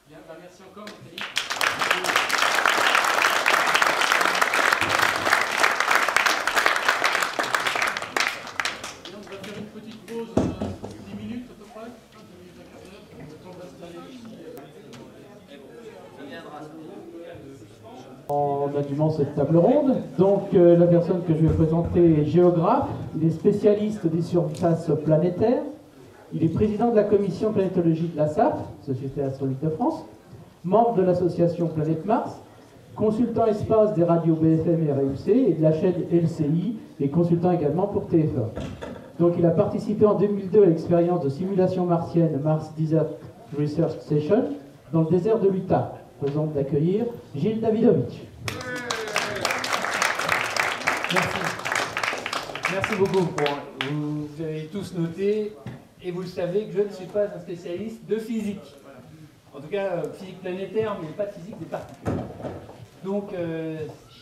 Bien, bah merci encore, Nathalie. Bien, on va faire une petite pause, 10 minutes à peu près, 10 minutes, un quart d'heure, le temps d'installer ici. En animant cette table ronde. Donc la personne que je vais présenter est géographe, il est spécialiste des surfaces planétaires, il est président de la commission planétologie de la SAF, Société Astronomique de France, membre de l'association Planète Mars, consultant espace des radios BFM et RMC et de la chaîne LCI et consultant également pour TF1. Donc il a participé en 2002 à l'expérience de simulation martienne Mars Desert Research Station dans le désert de l'Utah. Présente d'accueillir Gilles Davidovich. Merci. Merci beaucoup. Vous avez tous noté, et vous le savez, que je ne suis pas un spécialiste de physique. En tout cas, physique planétaire, mais pas de physique des particules. Donc,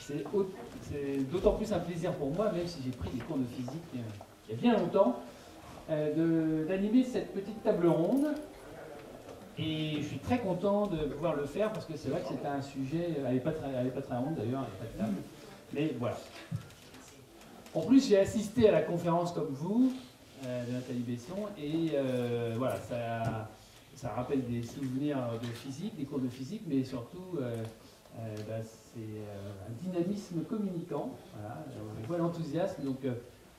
c'est d'autant plus un plaisir pour moi, même si j'ai pris des cours de physique il y a bien longtemps, d'animer cette petite table ronde. Et je suis très content de pouvoir le faire parce que c'est vrai que c'était un sujet, elle n'est pas très ronde d'ailleurs, elle n'est pas de table, mais voilà. En plus, j'ai assisté à la conférence comme vous, de Nathalie Besson, et voilà, ça rappelle des souvenirs de physique, des cours de physique, mais surtout, c'est un dynamisme communicant, voilà, on voit l'enthousiasme. Donc,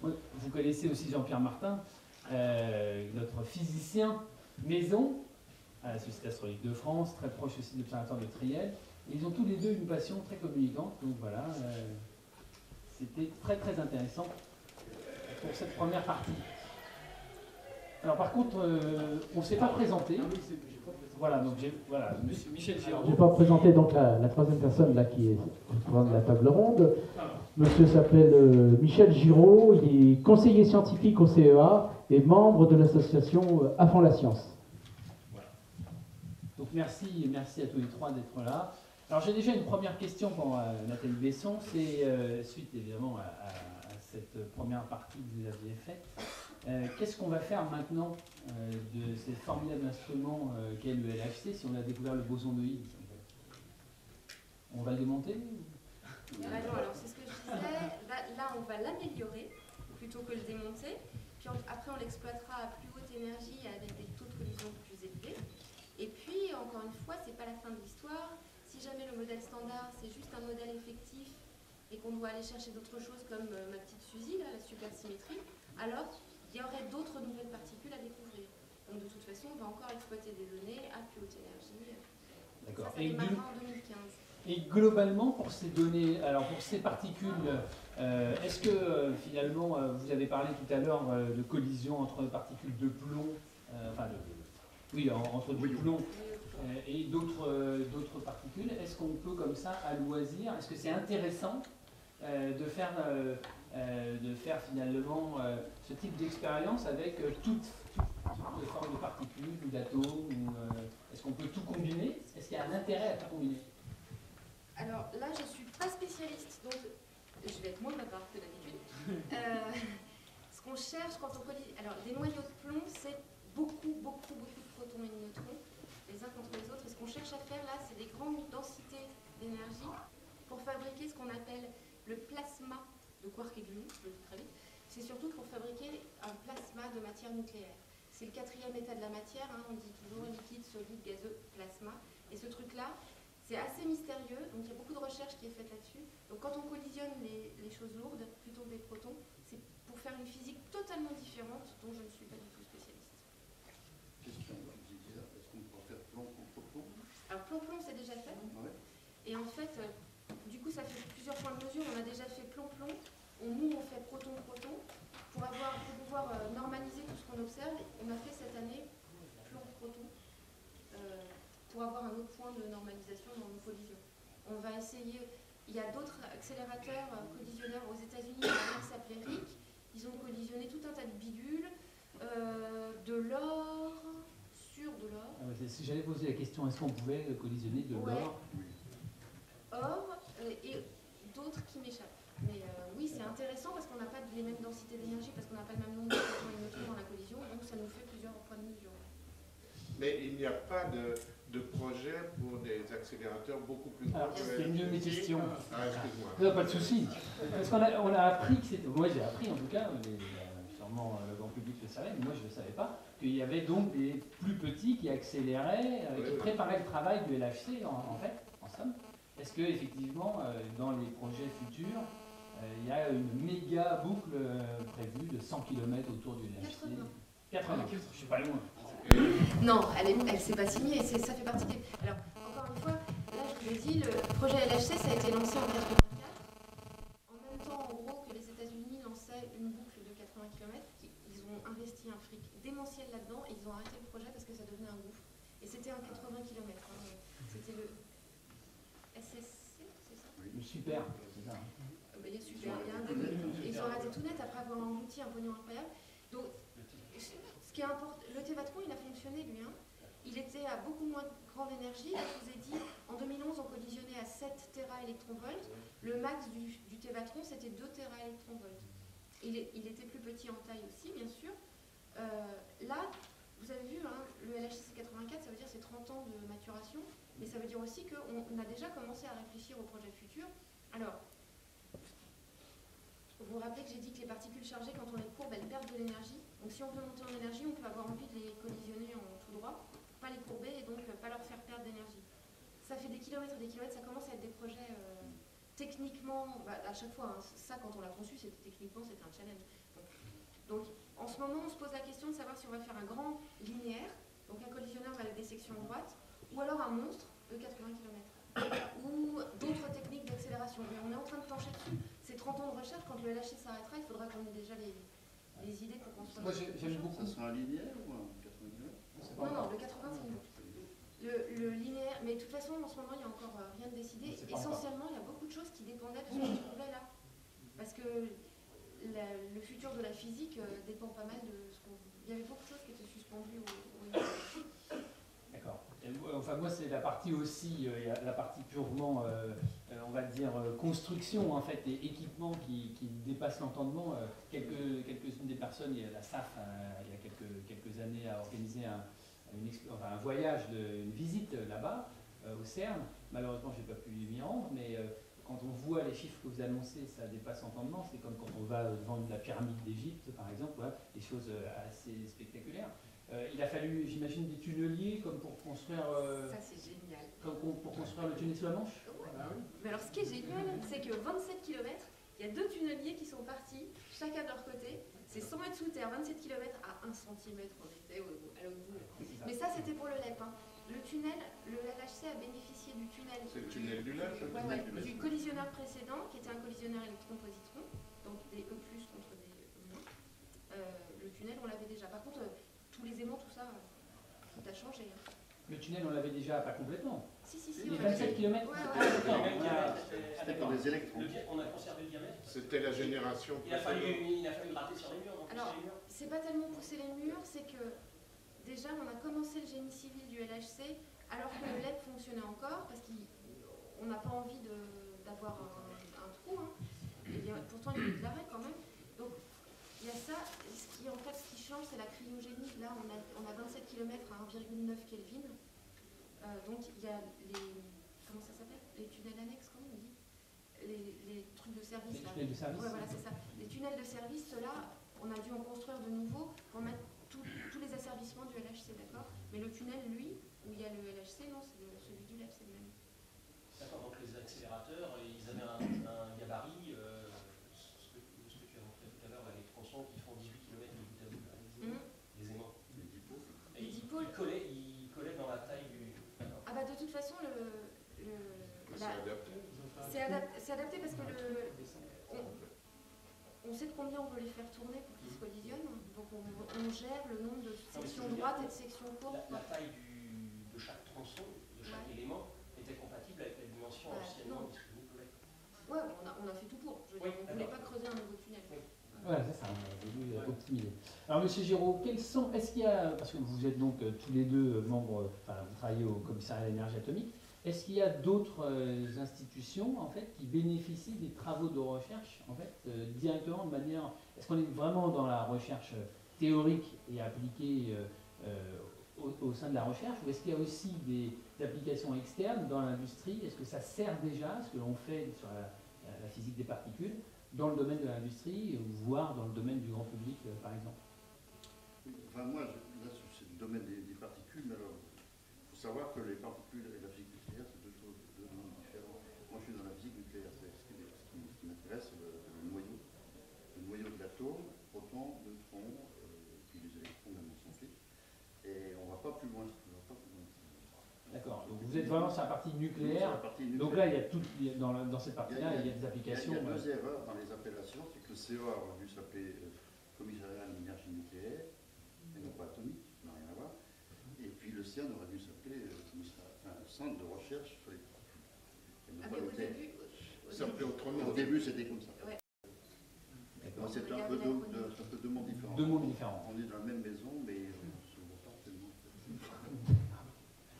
vous connaissez aussi Jean-Pierre Martin, notre physicien maison, à la Société Astronomique de France, très proche aussi de l'Observatoire de Triel. Et ils ont tous les deux une passion très communicante, donc voilà, c'était très très intéressant pour cette première partie. Alors par contre, on ne s'est pas présenté. Voilà, donc voilà, Monsieur Michel Giraud. Je ne vais pas présenter donc la troisième personne là qui est au coin de la table ronde. Monsieur s'appelle Michel Giraud, il est conseiller scientifique au CEA et membre de l'association À Fond la Science. Donc merci à tous les trois d'être là. Alors j'ai déjà une première question pour Nathalie Besson, c'est suite évidemment à cette première partie que vous aviez faite. Qu'est-ce qu'on va faire maintenant de ces formidables instruments qu'est le LHC si on a découvert le boson de Higgs? On va le démonter? Alors c'est ce que je disais, là on va l'améliorer plutôt que le démonter, puis après on l'exploitera à plus haute énergie avec des taux de collision plus élevés. Et puis, encore une fois, c'est pas la fin de l'histoire. Si jamais le modèle standard, c'est juste un modèle effectif et qu'on doit aller chercher d'autres choses comme ma petite Suzy, là, la supersymétrie, alors il y aurait d'autres nouvelles particules à découvrir. Donc de toute façon, on va encore exploiter des données à plus haute énergie. D'accord. Ça démarrera en 2015. Et globalement, pour ces données, alors pour ces particules, est-ce que finalement, vous avez parlé tout à l'heure de collision entre particules de plomb, entre du plomb et d'autres particules. Est-ce qu'on peut comme ça, à loisir, est-ce que c'est intéressant de faire finalement ce type d'expérience avec toutes les formes de particules ou d'atomes est-ce qu'on peut tout combiner? Est-ce qu'il y a un intérêt à tout combiner? Alors là, je ne suis pas spécialiste, donc je vais être moins bavard que d'habitude. Ce qu'on cherche quand on collige... Alors, des noyaux de plomb, c'est beaucoup de protons et de neutrons, les uns contre les autres. Et ce qu'on cherche à faire là, c'est des grandes densités d'énergie pour fabriquer ce qu'on appelle le plasma de quark et gluon, je le dis très vite. C'est surtout pour fabriquer un plasma de matière nucléaire. C'est le quatrième état de la matière, hein, on dit toujours liquide, solide, gazeux, plasma. Et ce truc-là, c'est assez mystérieux, donc il y a beaucoup de recherches qui est faite là-dessus. Donc quand on collisionne les choses lourdes, plutôt que des protons, c'est pour faire une physique totalement différente dont je ne suis pas du tout spécialiste. Question, est-ce qu'on peut faire plomb contre plomb? Alors plomb-plomb, c'est déjà fait. Ouais. Et en fait, du coup, ça fait plusieurs points de mesure. On a déjà fait plomb-plomb. Nous, on fait proton-proton. Pour pouvoir normaliser tout ce qu'on observe, on a fait cette année plomb-proton. Pour avoir un autre point de normalisation dans nos collisions. On va essayer, il y a d'autres accélérateurs collisionneurs aux États-Unis, qui s'appelait RIC. Ils ont collisionné tout un tas de bidules, de l'or, sur de l'or. Si j'allais poser la question, est-ce qu'on pouvait collisionner de l'or? Or et d'autres qui m'échappent. Mais oui, c'est intéressant parce qu'on n'a pas les mêmes densités d'énergie, parce qu'on n'a pas le même nombre de protons et de neutrons dans la collision, donc ça nous fait plusieurs points de mesure. Mais il n'y a pas de de projets pour des accélérateurs beaucoup plus grands. Alors, c'était une de mes questions. Ah, excuse-moi. Non, pas de souci. Parce qu'on a, on a appris que c'était. Moi, j'ai appris en tout cas, sûrement le grand public le savait, mais moi, je ne le savais pas, qu'il y avait donc des plus petits qui accéléraient, qui préparaient le travail du LHC, en fait, en somme. Est-ce que, effectivement, dans les projets futurs, il y a une méga boucle prévue de 100 km autour du LHC? 80. Je ne suis pas loin. Non, elle s'est pas signée, ça fait partie des... Alors, encore une fois, là je vous ai dit, le projet LHC ça a été lancé en 84, en même temps en gros que les États-Unis lançaient une boucle de 80 km, ils ont investi un fric démentiel là-dedans et ils ont arrêté le projet parce que ça devenait un gouffre. Et c'était un 80 km, hein. C'était le SSC, c'est ça? Super, c'est ça. Il est super, il y a un début. Et ils ont arrêté tout net après avoir englouti un pognon incroyable. Donc, ce qui est important, le Tévatron, il a fonctionné lui. Hein. Il était à beaucoup moins grande énergie. Je vous ai dit, en 2011, on collisionnait à 7 téraélectronvolts. Le max du Tévatron, c'était 2 téraélectronvolts. Il était plus petit en taille aussi, bien sûr. Là, vous avez vu, hein, le LHC 84, ça veut dire c'est 30 ans de maturation. Mais ça veut dire aussi qu'on a déjà commencé à réfléchir au projet futur. Alors, vous vous rappelez que j'ai dit que les particules chargées, quand on les courbe, elles perdent de l'énergie. Donc si on veut monter en énergie, on peut avoir envie de les collisionner en tout droit, pas les courber et donc pas leur faire perdre d'énergie. Ça fait des kilomètres et des kilomètres, ça commence à être des projets techniquement, à chaque fois, hein, ça quand on l'a conçu, techniquement c'était un challenge. Donc en ce moment, on se pose la question de savoir si on va faire un grand linéaire, donc un collisionneur avec des sections droites, ou alors un monstre de 80 km, ou d'autres techniques d'accélération. Mais on est en train de plancher dessus. C'est 30 ans de recherche, quand le LHC s'arrêtera, il faudra qu'on ait déjà les idées pour construire. Moi, j'aime beaucoup. Ça sera un linéaire ou un 80 km? Non, le 80 c'est une boucle. Le linéaire, mais de toute façon, en ce moment, il n'y a encore rien de décidé. Essentiellement, il y a beaucoup de choses qui dépendaient de ce qu'on trouvait là. Parce que le futur de la physique dépend pas mal de ce qu'on... Il y avait beaucoup de choses qui étaient suspendues au D'accord. Enfin, moi, c'est la partie aussi, il y a la partie purement, on va dire, construction, en fait, et équipement qui dépasse l'entendement. Quelques-unes des personnes, il y a la SAF, il y a quelques années, a organisé un voyage, une visite là-bas, au CERN. Malheureusement, je n'ai pas pu m'y rendre, mais quand on voit les chiffres que vous annoncez, ça dépasse l'entendement. C'est comme quand on va devant la pyramide d'Égypte, par exemple, voilà, des choses assez spectaculaires. Il a fallu, j'imagine, des tunneliers comme pour construire. Ça, c'est génial. Comme pour construire le tunnel sous la Manche. Ouais. Ah oui. Mais alors, ce qui est génial, c'est que 27 km, il y a 2 tunneliers qui sont partis, chacun de leur côté. C'est 100 mètres sous terre, 27 km à 1 cm, on était à l'autre bout. Mais ça, c'était pour le LEP. Hein. Le tunnel, le LHC a bénéficié du tunnel. C'est le tunnel du LEP, du collisionneur précédent, qui était un collisionneur électron-positron, donc des E+, contre des E-. Le tunnel, on l'avait déjà. Par contre, tous les aimants, tout ça, tout a changé. Hein. Le tunnel, on l'avait déjà, pas complètement. Si. Les 27 km. D'accord. Des électrons. On a conservé le diamètre. C'était la génération. Il a fallu gratter sur les murs. Donc alors, c'est pas tellement pousser les murs, c'est que déjà, on a commencé le génie civil du LHC alors que le LED fonctionnait encore, parce qu'on n'a pas envie d'avoir un trou. Hein. Et bien, pourtant, il y a eu de l'arrêt quand même. Donc, il y a ça. Ce qui change, c'est la cryogénie. Là, on a 27 km à 1,9 Kelvin. Donc, il y a les... Comment ça s'appelle? Les tunnels annexes, comment on dit? Les trucs de service. Les tunnels de service. Ouais, voilà, c'est ça. Les tunnels de service, ceux-là, on a dû en construire de nouveaux pour mettre tous les asservissements du LHC, d'accord? Mais le tunnel, lui, où il y a le LHC, non, c'est celui du LEP, c'est le même. D'accord, donc les accélérateurs, ils avaient un gabarit, ce que tu as montré tout à l'heure, les tronçons qui font 18 km de bout à bout, les aimants. Et ils collaient dans la taille du... Ah bah de toute façon, c'est adapté parce que on sait de combien on veut les faire tourner pour qu'ils se collisionnent. Donc on gère le nombre de sections droites et de sections courtes. La taille de chaque tronçon, de chaque élément, était compatible avec la dimension anciennement disponible. Ouais, on a fait tout pour. On ne voulait pas creuser un nouveau tunnel. Voilà, c'est ça, on a voulu optimiser. Alors, Monsieur Giraud, est-ce qu'il y a, parce que vous êtes donc tous les deux membres, enfin, vous travaillez au commissariat à l'énergie atomique, est-ce qu'il y a d'autres institutions, en fait, qui bénéficient des travaux de recherche, en fait, directement de manière... Est-ce qu'on est vraiment dans la recherche théorique et appliquée au sein de la recherche, ou est-ce qu'il y a aussi des applications externes dans l'industrie? Est-ce que ça sert déjà, ce que l'on fait sur la physique des particules, dans le domaine de l'industrie, voire dans le domaine du grand public, par exemple? Enfin, moi, là, c'est le domaine des particules, mais alors, il faut savoir que les particules et la physique nucléaire, c'est deux mondes différents. Moi, je suis dans la physique nucléaire, ce qui m'intéresse, c'est le noyau. Le noyau de l'atome, protons, neutrons, puis les électrons, même on s'en fiche. Et on ne va pas plus loin. D'accord, donc vous êtes vraiment sur la partie nucléaire. Donc là, il y a tout, dans cette partie-là, il y a des applications. Il y a deux erreurs dans les appellations, c'est que le CEA aurait dû s'appeler Commissariat à l'énergie nucléaire, et non pas atomique, ça n'a rien à voir. Et puis le CIAN aurait dû s'appeler Centre de recherche sur les particules. Ah mais au début... Ça s'appelait autrement. Au début, c'était comme ça. Ouais. Moi, c'est un peu deux mondes différents. Deux mondes différents. On est dans la même maison, mais on ne se voit pas tellement.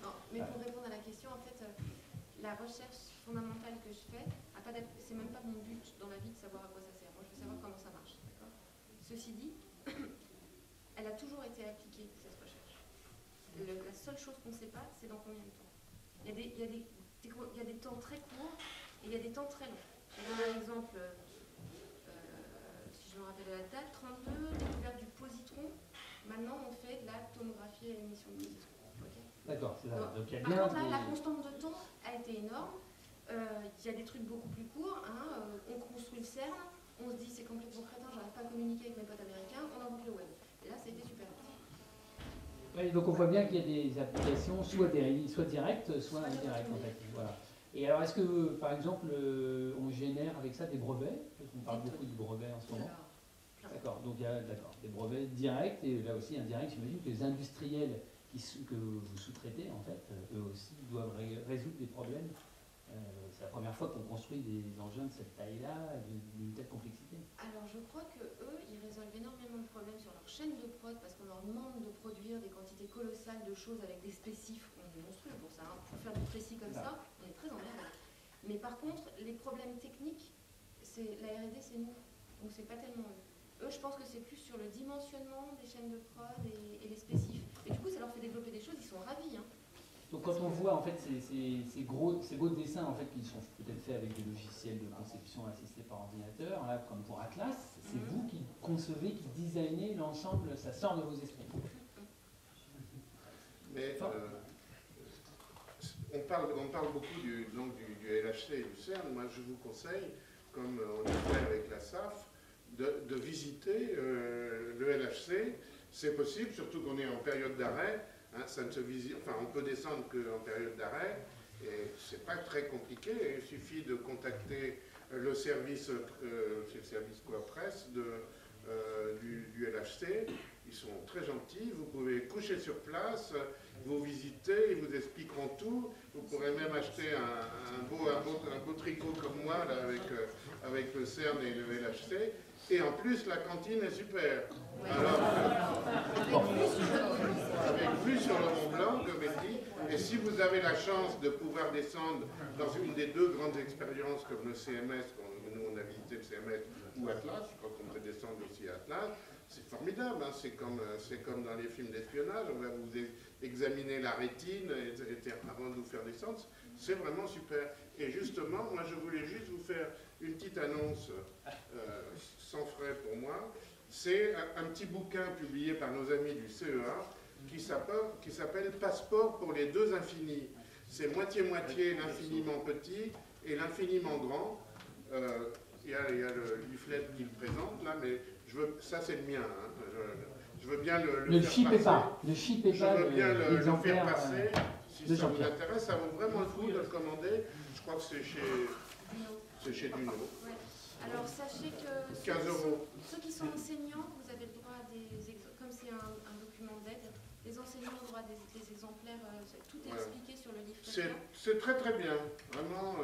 Non, mais pour répondre à la question, en fait, la recherche fondamentale que je fais, c'est même pas mon but dans la vie de savoir à quoi ça sert. Moi, je veux savoir comment ça marche. Ceci dit, elle a toujours été appliquée, cette recherche. La seule chose qu'on ne sait pas, c'est dans combien de temps. Il y a des temps très courts et il y a des temps très longs. Je vais donner un exemple, si je me rappelle la date, 32, découverte du positron. Maintenant, on fait de la tomographie à l'émission de positron. Okay. D'accord, c'est ça. Donc, il y a par bien contre, là, la constante de temps a été énorme. Il y a des trucs beaucoup plus courts. Hein. On construit le CERN, on se dit c'est complètement crétin, j'arrive pas à communiquer avec mes potes américains, on invente le web. Et là, ça a été super vite. Oui, donc on voit bien qu'il y a des applications soit directes, soit indirectes en fait. Voilà. Et alors, est-ce que, par exemple, on génère avec ça des brevets? Parce qu'on parle beaucoup de brevets en ce moment. D'accord, donc il y a des brevets directs et là aussi indirects. J'imagine que les industriels que vous sous-traitez, en fait, eux aussi doivent résoudre des problèmes. C'est la première fois qu'on construit des engins de cette taille-là, d'une telle complexité. Alors je crois qu'eux, ils résolvent énormément de problèmes sur leur chaîne de prod parce qu'on leur demande de produire des quantités colossales de choses avec des spécifs. On est monstrueux pour ça. Hein. Pour faire du précis comme ça, on est très emmerdé. Mais par contre, les problèmes techniques, la R&D, c'est nous. Donc c'est pas tellement eux. Eux, je pense que c'est plus sur le dimensionnement des chaînes de prod et les spécifs. Et du coup, ça leur fait développer des choses, ils sont ravis. Hein. Donc quand on voit en fait ces beaux dessins en fait qui sont peut-être faits avec des logiciels de conception assistés par ordinateur, là, comme pour Atlas, c'est vous qui concevez, qui designez l'ensemble, ça sort de vos esprits. Mais on parle beaucoup du LHC et du CERN. Moi, je vous conseille, comme on a fait avec la SAF, de visiter le LHC. C'est possible, surtout qu'on est en période d'arrêt. Hein, ça ne se visite, enfin, on peut descendre qu'en période d'arrêt, et c'est pas très compliqué. Il suffit de contacter le service, c'est le service quoi, presse du LHC. Ils sont très gentils. Vous pouvez coucher sur place, vous visiter, ils vous expliqueront tout. Vous pourrez même acheter un beau tricot comme moi là, avec le CERN et le LHC. Et en plus, la cantine est super. Alors, avec vue sur le Mont Blanc, comme elle dit, et si vous avez la chance de pouvoir descendre dans une des deux grandes expériences comme le CMS, nous on a visité le CMS ou Atlas, je crois qu'on peut descendre aussi à Atlas, c'est formidable, hein, c'est comme dans les films d'espionnage, on va vous examiner la rétine avant de vous faire descendre, c'est vraiment super. Et justement, moi je voulais juste vous faire une petite annonce sans frais pour moi. C'est un petit bouquin publié par nos amis du CEA qui s'appelle « Passeport pour les deux infinis ». C'est moitié-moitié l'infiniment petit et l'infiniment grand. Il y a le leaflet qui le présente là, mais ça c'est le mien. Hein. Je veux bien le faire chip passer. Est pas. Le chip est je pas. veux bien le faire passer. Si ça vous Jean-Pierre. intéresse, ça vaut vraiment le coup de le commander. Je crois que c'est chez Duno. Ouais. Alors sachez que 15 €. Ceux qui sont enseignants, vous avez le droit à comme c'est un document d'aide, les enseignants ont le droit à des exemplaires, tout est expliqué sur le livre. C'est très très bien, vraiment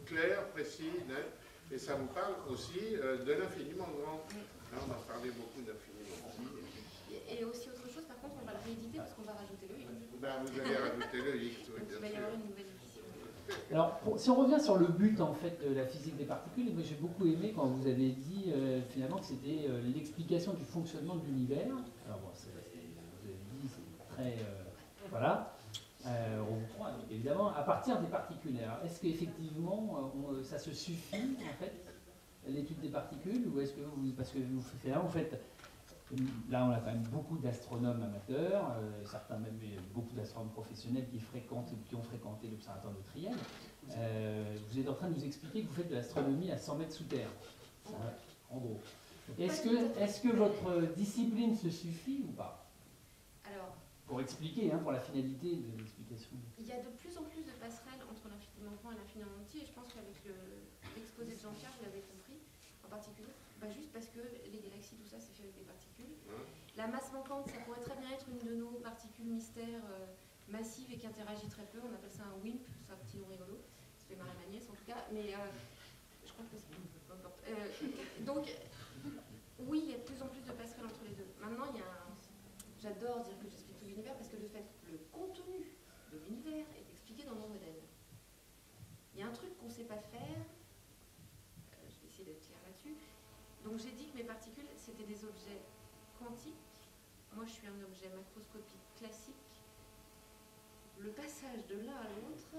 clair, précis, net, et ça vous parle aussi de l'infiniment grand. Là on a parlé beaucoup d'infiniment petit. Et aussi autre chose, par contre on va le rééditer parce qu'on va rajouter le X. Ben, vous allez rajouter le X, oui, Donc bien il va y sûr. avoir une nouvelle édition. Alors, si on revient sur le but en fait de la physique des particules, moi j'ai beaucoup aimé quand vous avez dit finalement que c'était l'explication du fonctionnement de l'univers. Alors bon, vous avez dit c'est très... voilà. On vous croit, donc, évidemment, à partir des particules. Alors, est-ce qu'effectivement, ça se suffit, en fait, l'étude des particules, ou est-ce que vous... Parce que vous faites là, en fait... Là, on a quand même beaucoup d'astronomes amateurs, certains même beaucoup d'astronomes professionnels qui ont fréquenté l'observatoire de Triel. Vous êtes en train de nous expliquer que vous faites de l'astronomie à 100 mètres sous terre, ça, en gros. Est-ce que votre discipline se suffit ou pas? Alors, pour expliquer, hein, pour la finalité de l'explication. Il y a de plus en plus de passerelles entre l'infiniment grand et l'infiniment petit, et je pense qu'avec l'exposé de Jean-Pierre, vous l'avez compris, en particulier, juste parce que les galaxies, tout ça, c'est fait avec des particules. La masse manquante, ça pourrait très bien être une de nos particules mystères massives et qui interagit très peu. On appelle ça un WIMP, c'est un petit nom rigolo. Ça fait marrer ma nièce en tout cas, mais je crois que c'est peu importe. Donc, oui, il y a de plus en plus de passerelles entre les deux. Maintenant, il y a j'adore dire que j'explique tout l'univers parce que de fait, le contenu de l'univers est expliqué dans mon modèle. Il y a un truc qu'on ne sait pas faire. Je vais essayer d'être claire là-dessus. Donc j'ai dit que mes particules, c'était des objets quantiques. Moi, je suis un objet macroscopique classique. Le passage de l'un à l'autre,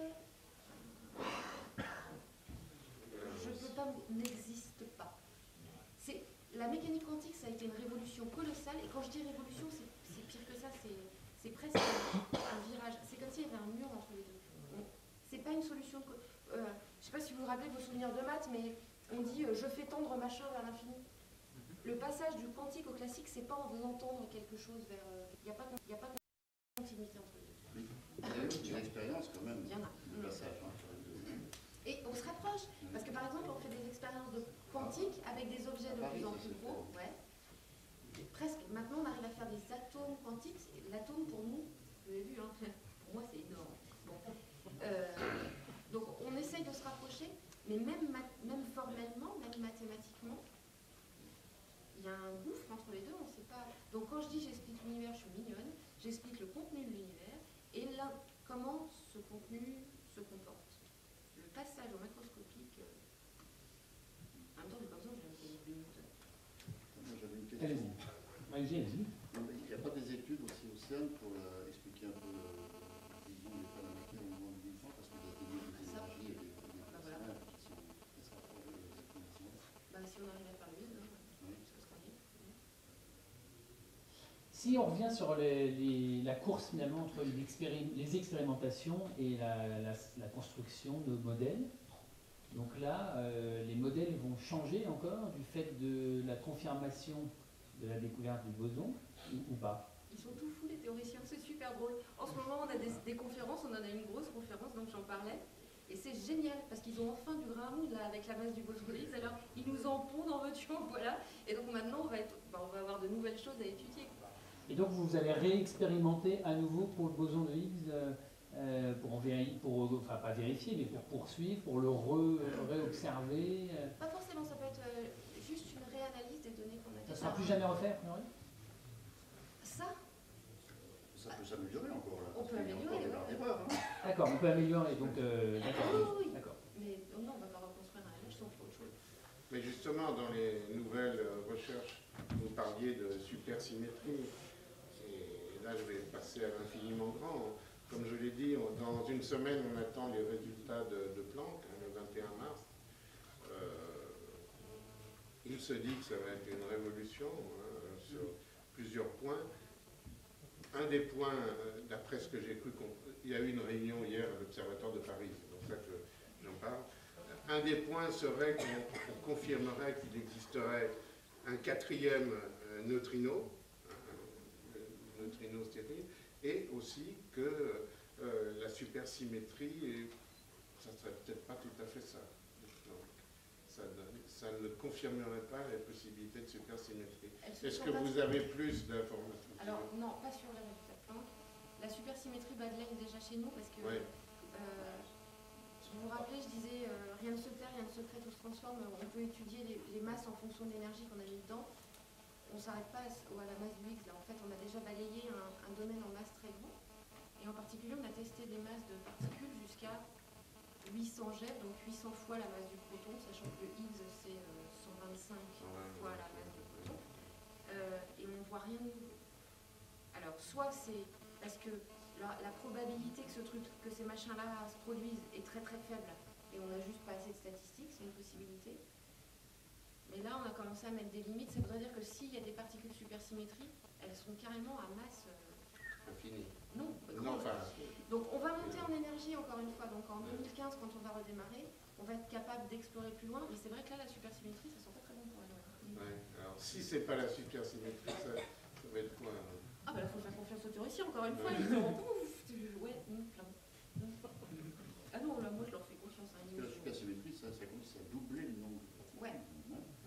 je ne peux pas, n'existe pas. La mécanique quantique, ça a été une révolution colossale. Et quand je dis révolution, c'est pire que ça. C'est presque un virage. C'est comme s'il y avait un mur entre les deux. C'est pas une solution. Je ne sais pas si vous vous rappelez vos souvenirs de maths, mais on dit je fais tendre machin vers l'infini. Le passage du quantique au classique, c'est pas en faisant tendre quelque chose vers. Il n'y a pas de continuité entre les deux. Il y a eu une expérience quand même. Il y en a. De passage, hein. Et on se rapproche. Parce que par exemple, on fait des expériences de quantique avec des objets de plus en plus gros. Ouais. Presque. Maintenant, on arrive à faire des atomes quantiques. L'atome, pour nous, vous avez vu, hein, pour moi, c'est énorme. Bon. Donc, on essaye de se rapprocher, mais même formellement, même mathématiquement, il y a un gouffre entre les deux, on ne sait pas. Donc, quand je dis j'explique l'univers, je suis mignonne, j'explique le contenu de l'univers et là, comment ce contenu se comporte. Le passage au macroscopique, en même temps, j'ai pas besoin, j'ai une minute. Moi, j'avais une question. Allez-y. Il n'y a pas des études aussi au CERN pour expliquer un peu la vision des planétaires au moment du Big Bang, parce que vous avez des énergies et des passerelles qui sont très rapprochées des explications. Si on arrive à faire le vide, ça sera bien. Si on revient sur la course finalement entre les expérimentations et la construction de modèles, donc là, les modèles vont changer encore du fait de la confirmation de la découverte du boson ou pas? Ils sont tout fous les théoriciens, c'est super drôle. En ce moment, on a des conférences, on en a une grosse conférence, donc j'en parlais. Et c'est génial, parce qu'ils ont enfin du grain à moudre là, avec la base du boson de Higgs. Alors, ils nous en pondent en veux-tu, voilà. Et donc maintenant, on va avoir de nouvelles choses à étudier. Et donc vous allez réexpérimenter à nouveau pour le boson de Higgs, enfin pas vérifier, mais pour poursuivre, pour le réobserver. Pas forcément, ça peut être juste une réanalyse des données qu'on a déjà. Ça ne sera plus jamais refait, a priori? Ça peut s'améliorer encore là. On peut améliorer, hein. D'accord, on peut améliorer, donc d'accord. Oui. D'accord. Mais non, on va pas reconstruire un image sans autre chose. Mais justement, dans les nouvelles recherches, vous parliez de supersymétrie. Et là, je vais passer à l'infiniment grand. Comme je l'ai dit, dans une semaine, on attend les résultats de Planck, le 21 mars. Il se dit que ça va être une révolution sur plusieurs points. Un des points, d'après ce que j'ai cru comprendre, il y a eu une réunion hier à l'Observatoire de Paris, c'est pour ça que j'en parle. Un des points serait qu'on confirmerait qu'il existerait un quatrième neutrino, un neutrino stérile, et aussi que la supersymétrie, ça ne serait peut-être pas tout à fait ça. Donc, ça ne confirmerait pas la possibilité de supersymétrie. Est-ce que vous avez plus d'informations? Alors non, pas sur les résultats de Planck. La supersymétrie bat de l'aile déjà chez nous parce que vous vous rappelez, je disais rien ne se perd, rien ne se crée, tout se transforme. On peut étudier les masses en fonction de l'énergie qu'on a mis dedans. On ne s'arrête pas à la masse du Higgs. Là, en fait, on a déjà balayé un domaine en masse très grand. Et en particulier, on a testé des masses de particules jusqu'à 800 GeV, donc 800 fois la masse du proton, sachant que le Higgs, c'est 125 fois la masse du proton. Et on ne voit rien de nouveau. Alors, soit c'est parce que la probabilité que ces machins-là se produisent est très très faible, et on n'a juste pas assez de statistiques, c'est une possibilité. Mais là, on a commencé à mettre des limites, ça voudrait dire que s'il y a des particules supersymétriques, elles sont carrément à masse. Infini. Non, Non, enfin, donc on va monter en énergie encore une fois, donc en 2015, quand on va redémarrer, on va être capable d'explorer plus loin, mais c'est vrai que là, la supersymétrie, ça sent pas très bon pour elle. ouais. Alors, si c'est pas la supersymétrie, ça va être quoi? Ah bah là, il faut faire confiance aux théoriciens, encore une fois, ils diront pouf, ouais, plein. Ah non, là, moi, je leur fais confiance. Hein, La supersymétrie, ça commence à doubler le nombre. Ouais.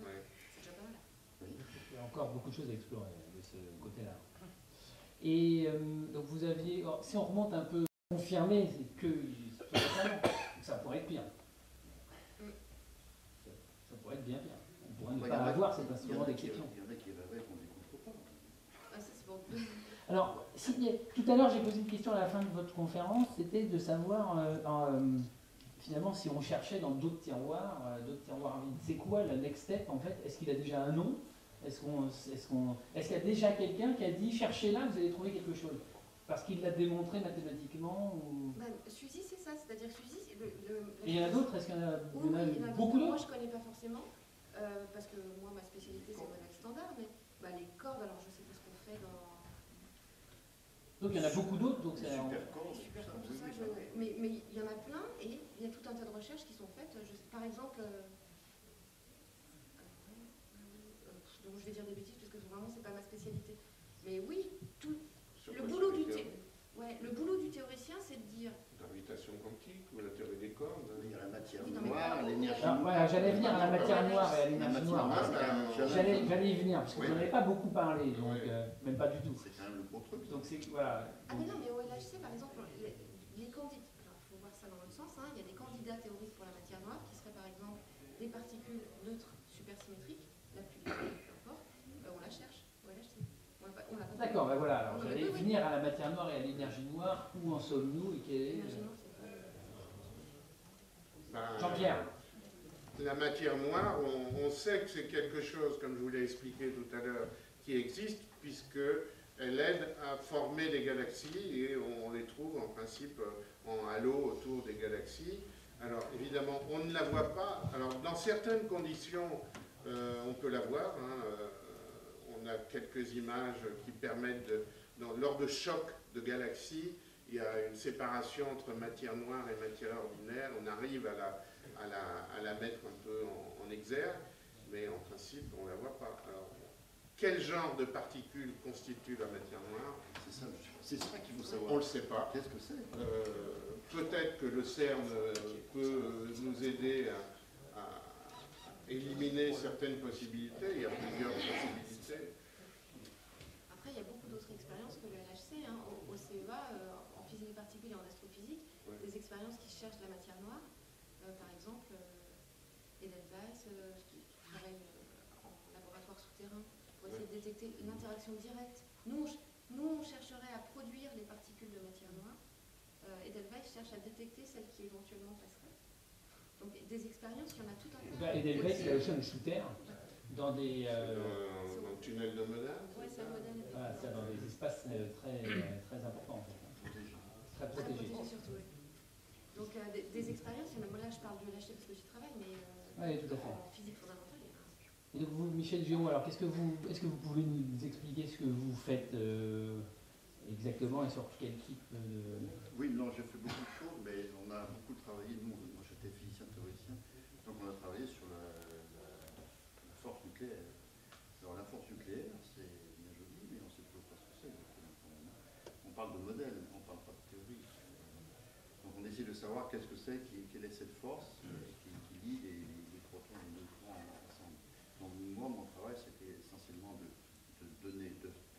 Ouais. C'est déjà pas mal. Il y a encore beaucoup de choses à explorer de ce côté-là. Et donc vous aviez, alors, si on remonte un peu, confirmé que ça pourrait être pire. Ça pourrait être bien pire. On pourrait ne pas avoir cet instrument d'exception. Il y en a qui rêvaient qu'on ne découvre pas. Ah, ça, c'est bon. Alors, tout à l'heure, j'ai posé une question à la fin de votre conférence, c'était de savoir, finalement, si on cherchait dans d'autres tiroirs vides. C'est quoi la next step, en fait? Est-ce qu'il a déjà un nom? Est-ce qu'il y a déjà quelqu'un qui a dit, cherchez là, vous allez trouver quelque chose? Parce qu'il l'a démontré mathématiquement ou... Ben, Suzy, c'est ça, c'est-à-dire Suzy, Et il y en a d'autres? Est-ce qu'il y en a, oui, il y en a beaucoup Moi, d'autres? je connais pas forcément, parce que moi, ma spécialité, c'est le modèle standard, mais bah, les cordes, alors je sais pas ce qu'on fait dans... Donc il y en a beaucoup d'autres, donc c'est... Super corps, Super tout ça, tout ça, oui, mais il y en a plein, et il y a tout un tas de recherches qui sont faites. Par exemple, donc je vais dire des bêtises parce que vraiment c'est pas ma spécialité. Mais oui, le boulot du théoricien, c'est de dire. Gravitation quantique ou la théorie des cordes? Il y a la matière Oui, non, mais noire, pas- l'énergie Alors, voilà, j'allais venir à la matière noire et à La l'énergie matière noire. noire, J'allais y venir, parce que Oui. vous n'en avez pas beaucoup parlé, donc Oui. même pas du tout. c'est quand même le gros truc. Donc c'est voilà. Ah mais non, mais au LHC, par exemple, les candidats, alors il faut voir ça dans l'autre sens, hein, il y a des candidats théoriques pour la matière noire qui seraient par exemple des particules neutres supersymétriques, la plus légère, peu importe, on la cherche au LHC. On l'a pas- D'accord, ben voilà, alors On j'allais aurait pu, venir à la matière noire et à l'énergie noire, où en sommes-nous et quel est... L'énergie noire, c'est pas... Ben, Jean-Pierre. La matière noire, on sait que c'est quelque chose, comme je vous l'ai expliqué tout à l'heure, qui existe, puisqu'elle aide à former des galaxies et on les trouve en principe en halo autour des galaxies. Alors évidemment, on ne la voit pas. Alors dans certaines conditions, on peut la voir. Hein, on a quelques images qui permettent, lors de chocs de galaxies, il y a une séparation entre matière noire et matière ordinaire. On arrive à la mettre un peu en exergue, mais en principe, on ne la voit pas. Alors, quel genre de particules constitue la matière noire? C'est ça qu'il faut savoir. On ne le sait pas. Qu'est-ce que c'est? Peut-être que le CERN peut nous aider à éliminer certaines possibilités. Il y a plusieurs possibilités. Après, il y a beaucoup d'autres expériences que le LHC, hein, au CEA, en physique des particules et en astrophysique, Ouais. des expériences qui cherchent la matière noire. Par exemple, Edelweiss, qui travaille en laboratoire souterrain pour essayer de détecter l'interaction directe. Nous, on chercherait à produire les particules de matière noire. Edelweiss cherche à détecter celles qui éventuellement passeraient. Donc des expériences, il y en a tout un tas. Edelweiss, il a aussi un shooter dans des... Dans le tunnel de Meudin. Ouais, c'est un modèle. voilà, ça, dans des espaces très importants, en fait. Très Très protégés. protégé surtout, oui. Donc des expériences, il y en a, moi là je parle de l'HT parce que j'y travaille, mais Oui, tout à fait. en physique fondamentale, il y en a. Et donc vous, Michel Géraud, alors est-ce que vous pouvez nous expliquer ce que vous faites exactement et sur quel type de... Oui, non, j'ai fait beaucoup de choses, mais on a beaucoup travaillé. Moi j'étais physicien théoricien, donc on a travaillé sur la force nucléaire. Alors la force nucléaire, c'est bien joli, mais on ne sait toujours pas ce que c'est. On parle de modèle, on ne parle pas de théorie. Donc on essaie de savoir qu'est-ce que c'est, quelle est cette force qui lie les protons et les neutrons ensemble. Donc moi, mon travail, c'était essentiellement de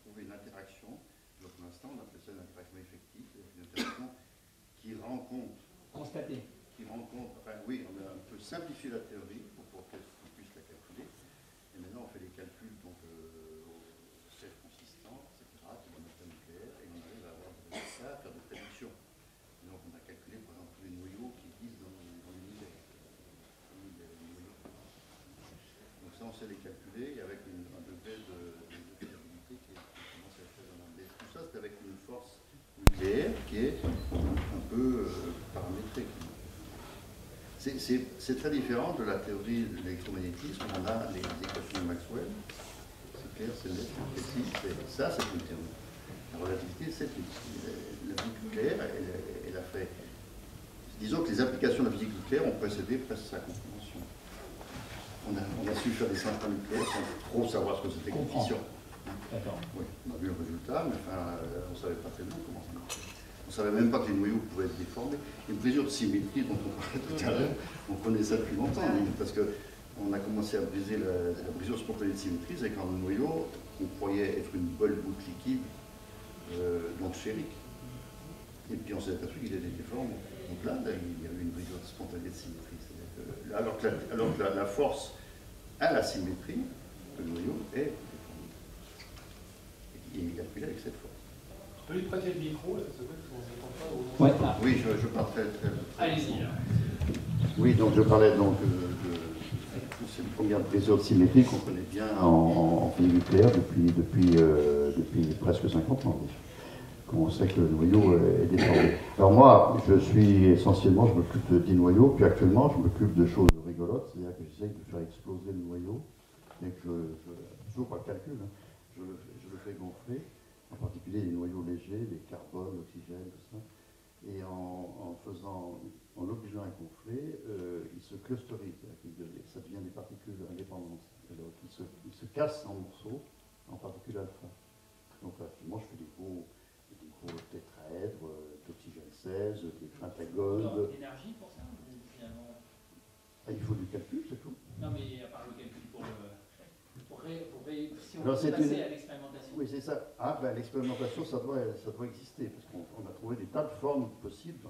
trouver une interaction. Donc pour l'instant, on appelle ça une interaction effective, une interaction qui rencontre. Constater. Enfin oui, on a un peu simplifié la théorie pour qu'on puisse la calculer. Et maintenant, on fait des calculs donc au cercle consistant, etc., qui est le matin nucléaire, et on arrive à avoir des résultats, à faire des prédictions. Et donc on a calculé par exemple tous les noyaux qui existent dans l'univers. Donc ça, on sait les calculer, et avec un degré de fiabilité qui commence à être raisonnable. Mais tout ça, c'est avec une force qui est un peu paramétré. C'est très différent de la théorie de l'électromagnétisme. On a les équations de Maxwell. C'est clair, c'est net, c'est précis. Ça, c'est une théorie. La relativité, c'est une. La physique nucléaire, elle a fait. Disons que les applications de la physique nucléaire ont précédé presque sa compréhension. On a su faire des centrales nucléaires sans trop savoir ce que c'était qu'une fission. D'accord. Oui, on a vu le résultat, mais enfin, on ne savait pas très bien comment ça marchait. On ne savait même pas que les noyaux pouvaient être déformés. Une brisure de symétrie dont on parlait tout à l'heure, on connaît ça depuis longtemps, parce qu'on a commencé à briser la brisure spontanée de symétrie, c'est quand le noyau, qu'on croyait être une bonne goutte liquide, donc sphérique. Et puis on s'est aperçu qu'il était déformé. Donc là, il y avait une brisure spontanée de symétrie. Alors que la force a la symétrie, le noyau est déformé. Et il est calculé avec cette force. Je peux lui prêter le micro, là, ça se voit qu'on ne s'entend pas au Ouais. Ah. Oui, je parle très. Allez-y. Oui, donc je parlais donc de cette première brisure de symétrie qu'on connaît bien en physique nucléaire depuis presque 50 ans. On sait que le noyau est déformé. Alors moi, je m'occupe des noyaux, puis actuellement, je m'occupe de choses rigolotes, c'est-à-dire que j'essaie de faire exploser le noyau, et que toujours par le calcul, hein, je le fais gonfler, en particulier les noyaux légers, les carbones, l'oxygène, tout ça, et en l'obligeant à gonfler, il se clusterise, ça devient des particules indépendantes, alors il se casse en morceaux, en particules alpha. Donc actuellement, je fais des gros tétraèdres, d'oxygène 16, des pentagones. L'énergie pour ça, finalement. Il faut du calcul, c'est tout. Non, mais à part le calcul si on Alors, peut passer à l'expérimentation. Oui, c'est ça. L'expérimentation, ça doit exister, parce qu'on a trouvé des tas de formes possibles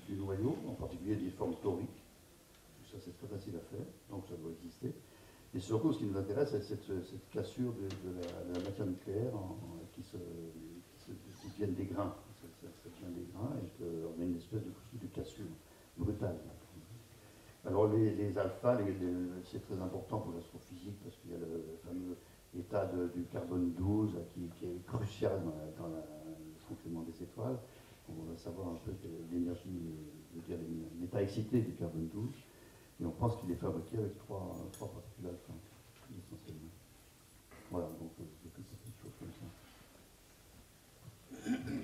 du noyau, en particulier des formes toriques. Ça, c'est très facile à faire, donc ça doit exister. Et surtout, ce qui nous intéresse, c'est cette cassure de la matière nucléaire qui deviennent des grains. Ça devient des grains et qu'on a une espèce de cassure brutale. Alors les alphas, c'est très important pour l'astrophysique parce qu'il y a le fameux état du carbone 12 qui est crucial dans le fonctionnement des étoiles. On va savoir un peu l'énergie, l'état excité du carbone 12. Et on pense qu'il est fabriqué avec trois particules alpha, essentiellement. Voilà, donc c'est quelque chose comme ça.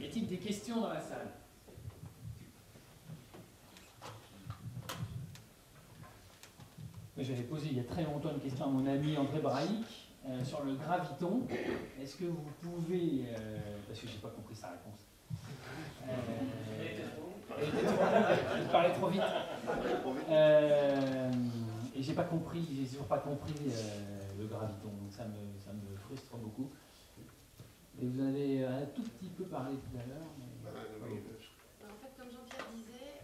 Y a-t-il des questions dans la salle? J'avais posé il y a très longtemps une question à mon ami André Braic sur le graviton. Est-ce que vous pouvez, parce que je n'ai pas compris sa réponse. Il parlait trop vite. Et j'ai toujours pas compris le graviton, donc ça me frustre beaucoup. Et vous en avez un tout petit peu parlé tout à l'heure. En fait, comme Jean-Pierre disait,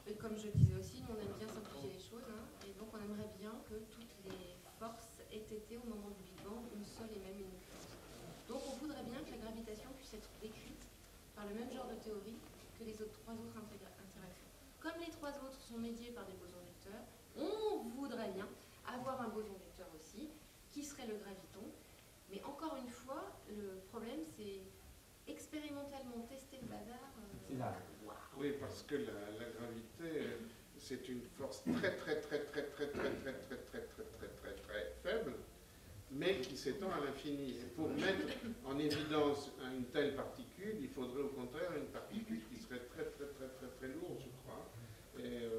et comme je le disais aussi, nous on aime bien simplifier les choses, hein, et donc on aimerait bien que toutes les forces aient été au moment du Big Bang une seule et même unique force. Donc on voudrait bien que la gravitation puisse être décrite par le même genre de théorie que les trois autres interactions. Comme les trois autres sont médiées par des bosons vecteurs, on voudrait bien avoir un boson vecteur aussi, qui serait le graviton. Mais encore une fois, le problème c'est expérimentalement tester le bazar. C'est ça. Oui, parce que la gravité, c'est une force très faible, mais qui s'étend à l'infini. Et pour mettre en évidence une telle particule, il faudrait au contraire une particule qui serait très lourde, je crois. Et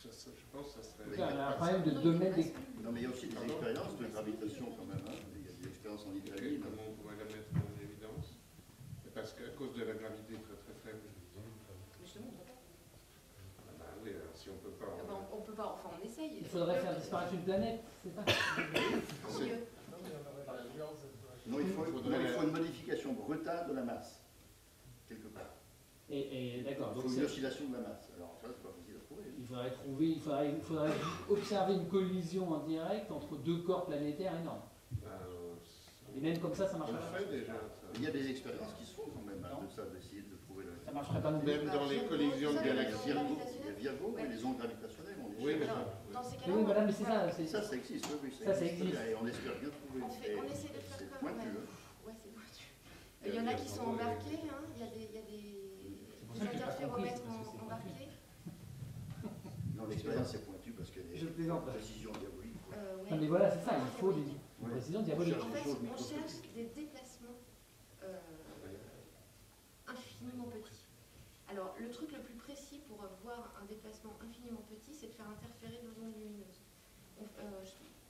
je pense que ça serait... Il y a un problème de domaine des... Non, mais il y a aussi des expériences de gravitation quand même. Il y a des expériences en Italie. Comment on pourrait la mettre en évidence? Parce qu'à cause de la gravité très faible. Oui, alors, si on peut pas... On peut pas, enfin on essaye. Il faudrait faire disparaître une planète, c'est ça? Non, il faut une modification brutale de la masse, quelque part. Et d'accord. Il faut une oscillation de la masse. Alors ça, c'est pas facile à trouver. Il faudrait observer une collision en direct entre deux corps planétaires énormes. Et même comme ça marche pas. Il y a des expériences qui se font quand même de ça, d'essayer de trouver le... Ça marcherait pas non plus. Même dans les collisions de galaxies. Il y a Virgo, mais les ondes gravitationnelles, on Oui, mais dans ces cas-là, oui, voilà, mais c'est ça. ça existe, oui. Ça existe. Et on espère bien trouver. on essaie de faire comme... pointu. Ouais, c'est pointu. Il y en en a qui sont embarqués, hein. Il y a des interféromètres embarqués. Non, l'expérience est pointue parce qu'elle est Je plaisante. précision diabolique. Ouais. Non, mais voilà, c'est ça, il faut des précisions diaboliques. En fait, on cherche des déplacements infiniment petits. Alors, le truc le plus précis pour voir un déplacement infiniment petit, c'est de faire interférer deux ondes lumineuses.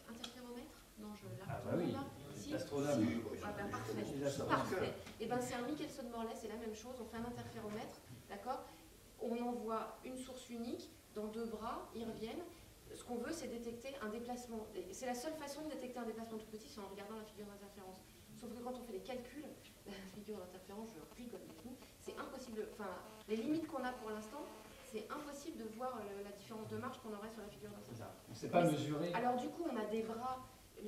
Interféromètre? Non, je l'ai Ah bah oui, Si, l'astronome. si. Ah bah parfait. Parfait. Et ben c'est un Michelson-Morley, c'est la même chose. On fait un interféromètre, d'accord? On envoie une source unique dans deux bras, ils reviennent. Ce qu'on veut, c'est détecter un déplacement. C'est la seule façon de détecter un déplacement tout petit, c'est en regardant la figure d'interférence. Sauf que quand on fait les calculs, la figure d'interférence, je rigole avec nous, c'est impossible. Enfin, les limites qu'on a pour l'instant, c'est impossible de voir la différence de marge qu'on aurait sur la figure d'interférence. On ne sait pas mesurer. Alors du coup, on a des bras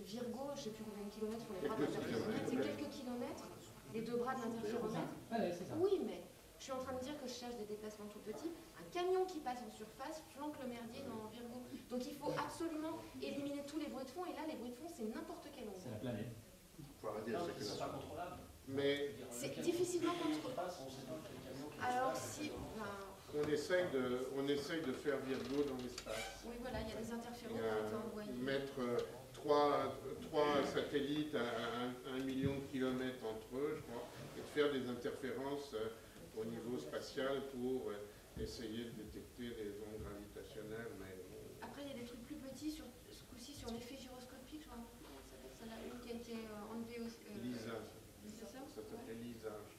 Virgo, je ne sais plus combien de kilomètres font les bras de l'interféromètre, c'est quelques kilomètres, les deux bras de l'interféromètre. Oui, mais je suis en train de dire que je cherche des déplacements tout petits. Un camion qui passe en surface flanque le merdier dans Virgo. Donc il faut absolument éliminer tous les bruits de fond, et là, les bruits de fond, c'est n'importe quel onde. C'est la planète. Il faut arrêter la C'est circulation. pas contrôlable. Mais C'est difficilement contrôlable. On sait pas quel camion qui Alors si... ben, on essaye de faire Virgo dans l'espace. oui, voilà, il y a des interférences qui ont été envoyées. Mettre trois satellites à 1 million de kilomètres entre eux, je crois, et de faire des interférences au niveau spatial pour essayer de détecter les ondes gravitationnelles. Mais Après, il y a des trucs plus petits, ce coup-ci sur l'effet gyroscopique, je me rappelle plus comment ça s'appelle, celle-là, une qui a été enlevée aussi. Lisa, C'est ça? ça s'appelait Lisa, je